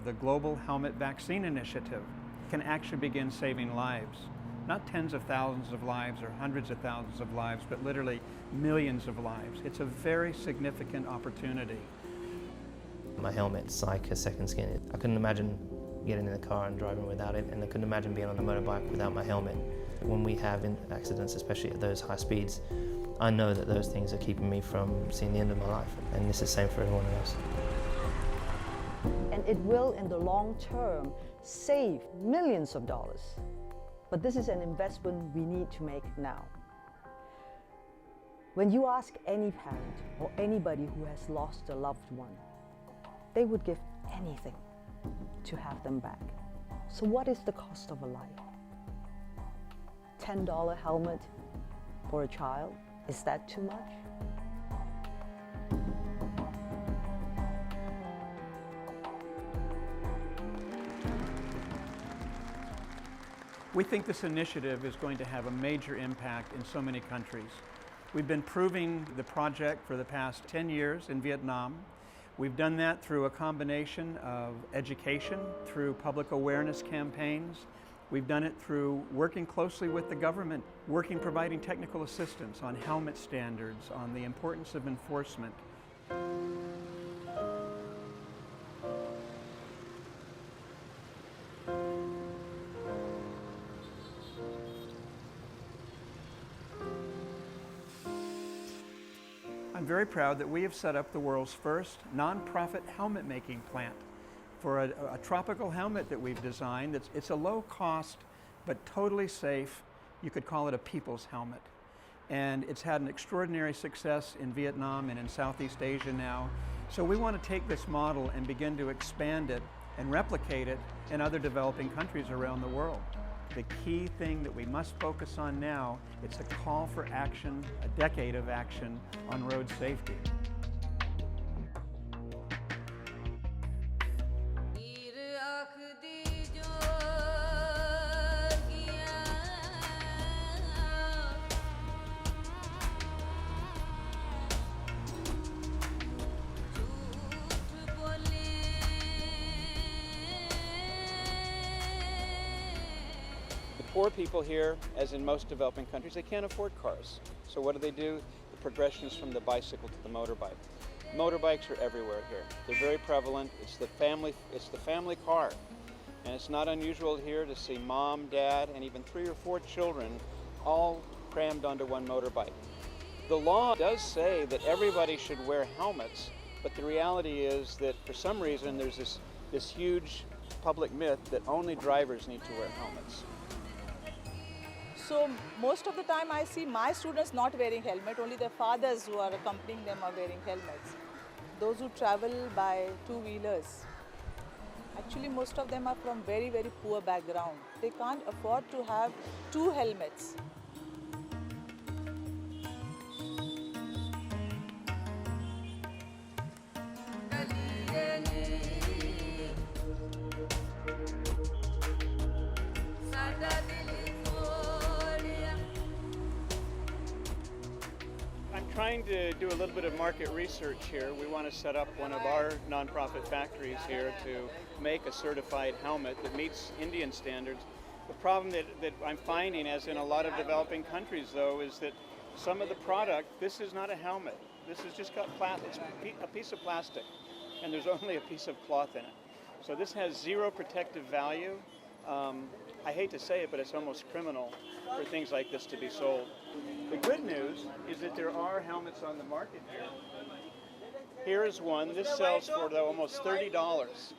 The Global Helmet Vaccine Initiative can actually begin saving lives. Not tens of thousands of lives or hundreds of thousands of lives, but literally millions of lives. It's a very significant opportunity. My helmet's like a second skin. I couldn't imagine getting in the car and driving without it, and I couldn't imagine being on the motorbike without my helmet. When we have accidents, especially at those high speeds, I know that those things are keeping me from seeing the end of my life, and this is the same for everyone else. And it will, in the long term, save millions of dollars. But this is an investment we need to make now. When you ask any parent or anybody who has lost a loved one, they would give anything to have them back. So what is the cost of a life? $10 helmet for a child? Is that too much? We think this initiative is going to have a major impact in so many countries. We've been proving the project for the past 10 years in Vietnam. We've done that through a combination of education, through public awareness campaigns. We've done it through working closely with the government, providing technical assistance on helmet standards, on the importance of enforcement. I'm very proud that we have set up the world's first nonprofit helmet making plant for a tropical helmet that we've designed. It's a low cost but totally safe. You could call it a people's helmet. And it's had an extraordinary success in Vietnam and in Southeast Asia now. So we want to take this model and begin to expand it and replicate it in other developing countries around the world. The key thing that we must focus on now, it's a call for action, a decade of action on road safety. Poor people here, as in most developing countries, they can't afford cars. So what do? The progression is from the bicycle to the motorbike. Motorbikes are everywhere here. They're very prevalent. It's the family car. And it's not unusual here to see mom, dad, and even 3 or 4 children all crammed onto one motorbike. The law does say that everybody should wear helmets, but the reality is that for some reason there's this huge public myth that only drivers need to wear helmets. So most of the time I see my students not wearing helmet, only their fathers who are accompanying them are wearing helmets. Those who travel by two-wheelers, actually most of them are from very, very poor background. They can't afford to have 2 helmets. Trying to do a little bit of market research here. We want to set up one of our nonprofit factories here to make a certified helmet that meets Indian standards. The problem that I'm finding, as in a lot of developing countries though, is that some of the product, this is not a helmet. This has just got plastic, it's a piece of plastic, and there's only a piece of cloth in it. So this has 0 protective value. I hate to say it, but it's almost criminal for things like this to be sold. The good news is that there are helmets on the market here. Here is one. This sells for almost $30.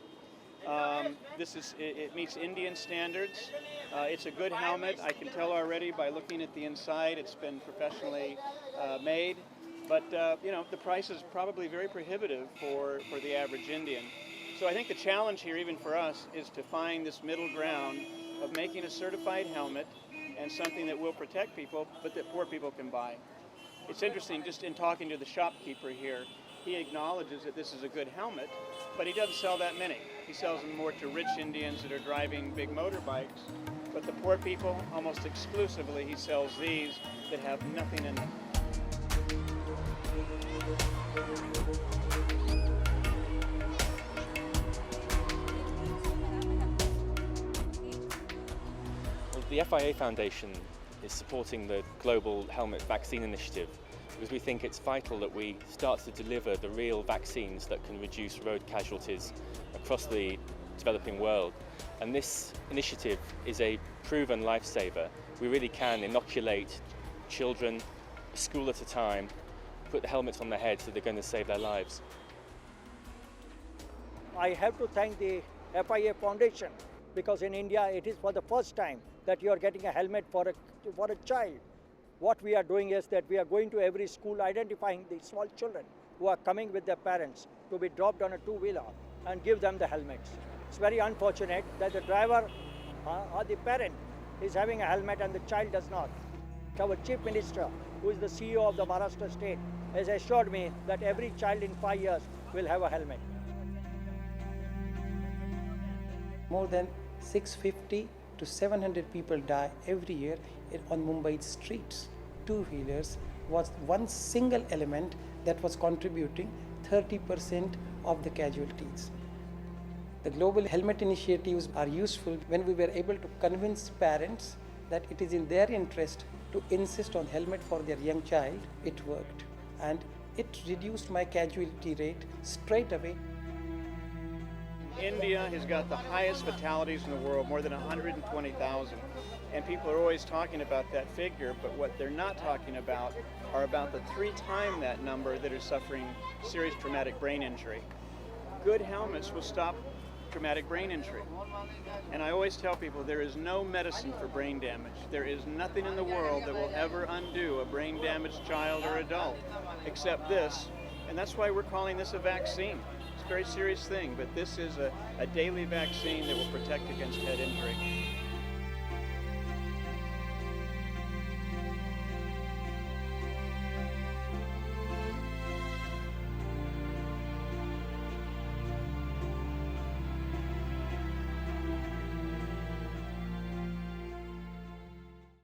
It meets Indian standards. It's a good helmet. I can tell already by looking at the inside it's been professionally made. But the price is probably very prohibitive for the average Indian. So I think the challenge here, even for us, is to find this middle ground of making a certified helmet and something that will protect people, but that poor people can buy. It's interesting, just in talking to the shopkeeper here, he acknowledges that this is a good helmet, but he doesn't sell that many. He sells them more to rich Indians that are driving big motorbikes, but the poor people, almost exclusively, he sells these that have nothing in them. The FIA Foundation is supporting the global helmet vaccine initiative because we think it's vital that we start to deliver the real vaccines that can reduce road casualties across the developing world. And this initiative is a proven lifesaver. We really can inoculate children a school at a time, put the helmets on their heads so they're going to save their lives. I have to thank the FIA Foundation because in India it is for the first time that you are getting a helmet for a child. What we are doing is that we are going to every school identifying the small children who are coming with their parents to be dropped on a two-wheeler and give them the helmets. It's very unfortunate that the driver or the parent is having a helmet and the child does not. Our Chief Minister, who is the CEO of the Maharashtra state, has assured me that every child in 5 years will have a helmet. More than 650 to 700 people die every year on Mumbai's streets. Two-wheelers was one single element that was contributing 30% of the casualties. The global helmet initiatives are useful when we were able to convince parents that it is in their interest to insist on helmet for their young child. It worked, and it reduced my casualty rate straight away. India has got the highest fatalities in the world, more than 120,000. And people are always talking about that figure, but what they're not talking about are about the 3 times that number that are suffering serious traumatic brain injury. Good helmets will stop traumatic brain injury. And I always tell people there is no medicine for brain damage. There is nothing in the world that will ever undo a brain damaged child or adult except this. And that's why we're calling this a vaccine. It's a very serious thing, but this is a daily vaccine that will protect against head injury.